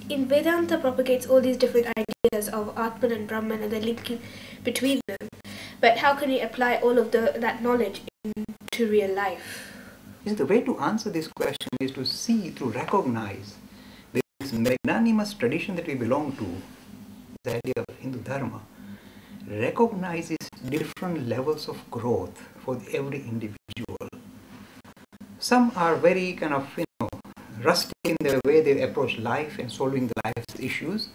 In Vedanta propagates all these different ideas of Atman and Brahman and the linking between them. But how can we apply all of that knowledge into real life? The way to answer this question is to see, to recognize this magnanimous tradition that we belong to, the idea of Hindu Dharma, recognizes different levels of growth for every individual. Some are very kind of, rustic in the way they approach life and solving life's issues.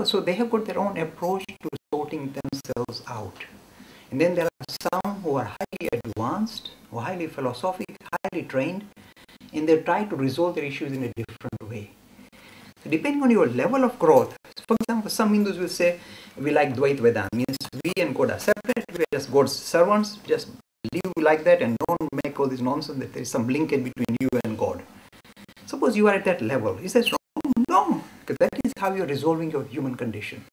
So they have got their own approach to sorting themselves out. And then there are some who are highly advanced, or highly philosophic, highly trained, and they try to resolve their issues in a different way. So depending on your level of growth, for example, some Hindus will say, we like Dvait Vedanta, means we and God are separate, we are just God's servants, just live like that and don't make all this nonsense that there is some linkage between you and God. Suppose you are at that level. Is that wrong? No, because that is how you are resolving your human condition.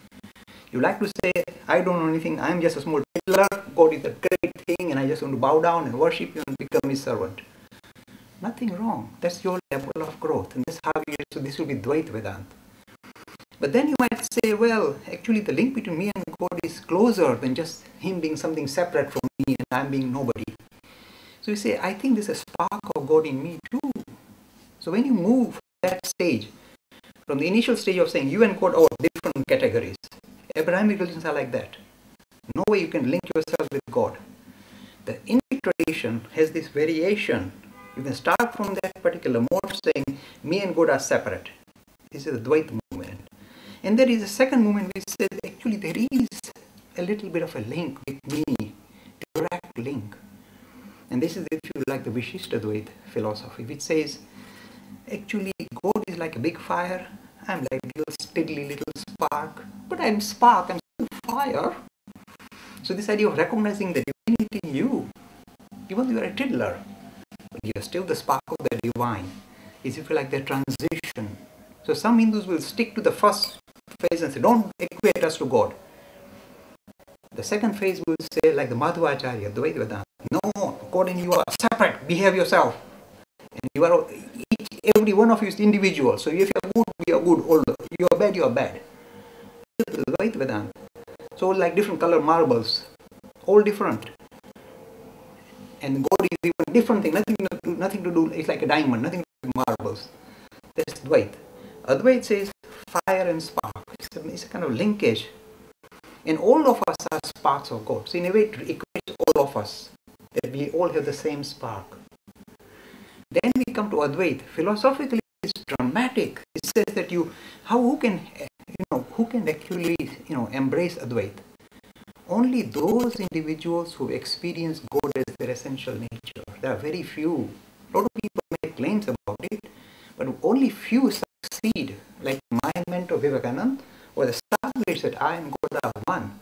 You like to say, I don't know anything, I am just a small tiddler, God is a great thing and I just want to bow down and worship you and become his servant. Nothing wrong. That's your level of growth. And that's how so this will be Dvait Vedanta. But then you might say, well, actually the link between me and God is closer than just him being something separate from me and I'm being nobody. So you say, I think there's a spark of God in me too. So when you move that stage, from the initial stage of saying you and God are different categories, Abrahamic religions are like that. No way you can link yourself with God. The Indic tradition has this variation. You can start from that particular mode saying me and God are separate. This is the Dvaita movement. And there is a second movement which says actually there is a little bit of a link with me, direct link. And this is, if you like, the Vishishta Dvaita philosophy, which says actually God is like a big fire, I'm like a little steady little spark, but I'm spark, I'm still fire. So this idea of recognizing the divinity in you, even though you are a tiddler, but you are still the spark of the divine, is if you like the transition. So some Hindus will stick to the first phase and say, don't equate us to God. The second phase will say, like the Madhvacharya, Dvaita Vedanta, no, God and you are separate, behave yourself. And you are, every one of you is individual. So if you are good, we are good. All you are bad, you are bad. Dvaita Vedanta. So like different color marbles, all different. And God is even different thing, nothing to do. It's like a diamond, nothing to do with marbles. That's Dvaita. Advaita says fire and spark. It's a kind of linkage. And all of us are sparks of God. So in a way, it equates all of us, that we all have the same spark. Then we come to Advaita. Philosophically, it's dramatic. It says that who can actually, embrace Advaita? Only those individuals who experience God as their essential nature. There are very few. A lot of people make claims about it, but only few succeed. Like my mentor Vivekananda was established that I and God are one.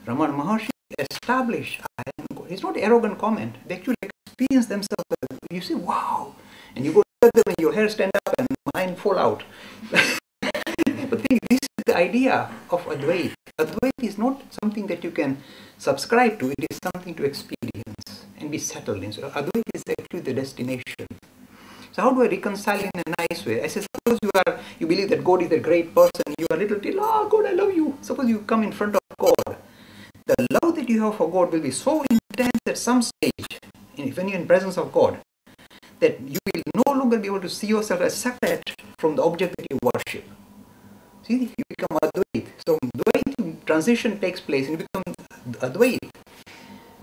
Ramana Maharshi established I am God. It's not an arrogant comment. They actually experience themselves. You say, wow. And you go together when your hair stand up and mine fall out. But think, this is the idea of Advaita. Advaita is not something that you can subscribe to. It is something to experience and be settled in. So Advaita is actually the destination. So how do I reconcile in a nice way? I say, suppose you believe that God is a great person. You are a little till, God, I love you. Suppose you come in front of God. The love that you have for God will be so intense at some stage, when you're in presence of God, that you will no longer be able to see yourself as separate from the object that you worship. See, you become Advaita. So Dvaita transition takes place and you become Advaita.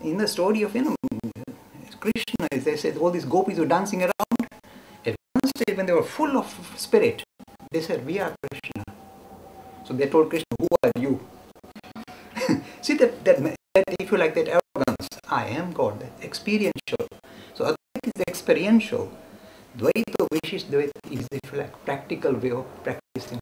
In the story of Krishna, they said all these gopis were dancing around. At one stage, when they were full of spirit, they said, we are Krishna. So they told Krishna, who are you? See that if you like that arrogance, I am God, that experiential. So Advaita is experiential. Dvaita, Vishishta Dvaita is the practical way of practicing